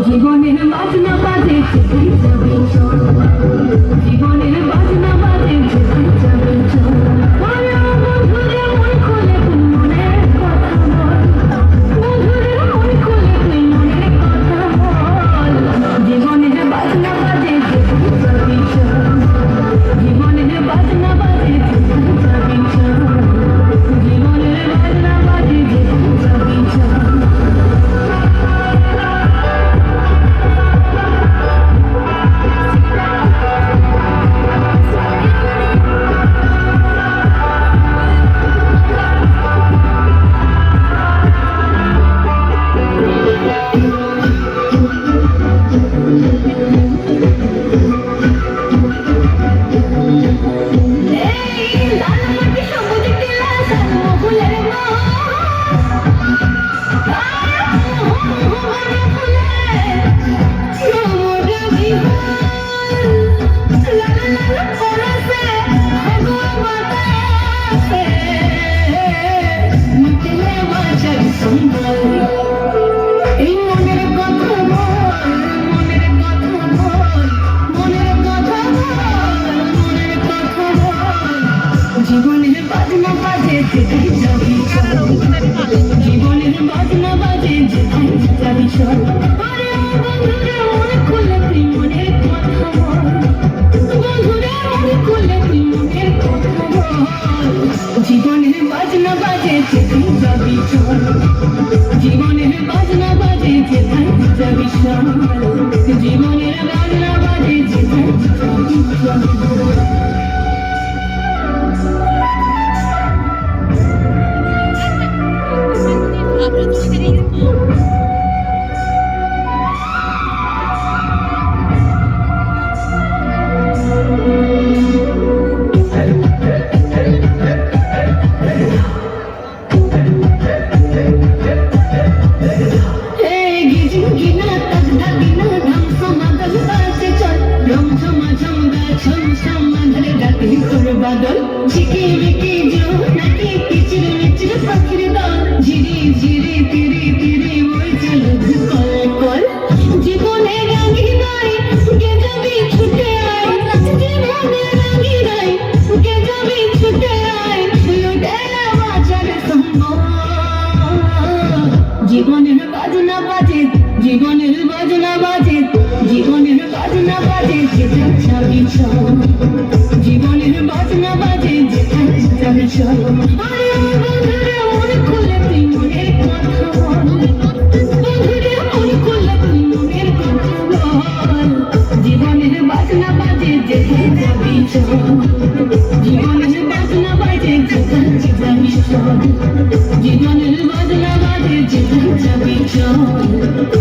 জীবনের বাজনা বাজে জীবনের বাজনা বাজে বন্ধুরে মন খোলে তুই মনের কথা বল, বন্ধুরে মন খোলে তুই মনের কথা বল। জীবনের বাজনা বাজে জীবনের বাজনা বাজে জীবনের বাজনা বাজে জীবনের বাজনা বাজে জীবনের বাজনা বাজে যাবি চল। বন্ধুরে মনে খুলে তুই মনের কথা বল, বন্ধুরে মনে খুলে তুই মনের কথা বল। জীবনের বাজনা বাজে যাবি চল, জীবনের বাজনা বাজে যাবি চল, জীবনের বাজনা বাজে যাবি চল। বাদল ঝিকি মিকি নাকি কিচির মিচির পাখির দল ঝিরি ঝিরি তিরি তিরি ওই চলো কল কল। জীবনে রাঙি নাই কে যাবি ছুটে আয়, জীবনে রাঙি নাই কে যাবি ছুটে আয়, লুটে বাঁচার সম্ভব। জীবনের বাজনা বাজে জীবনের বাজনা বাজে জীবনের বাজনা বাজে যাবি চল, জীবনের বাজনা বাজে যাবি চল। বন্ধুরে মন খুলে তুই মনের কথা বল, বন্ধুরে মন খুলে তুই মনের কথা বল। জীবনের বাজনা বাজে যাবি চল, জীবনের বাজনা বাজে যাবি চল, জীবনের বাজনা বাজে যাবি চল।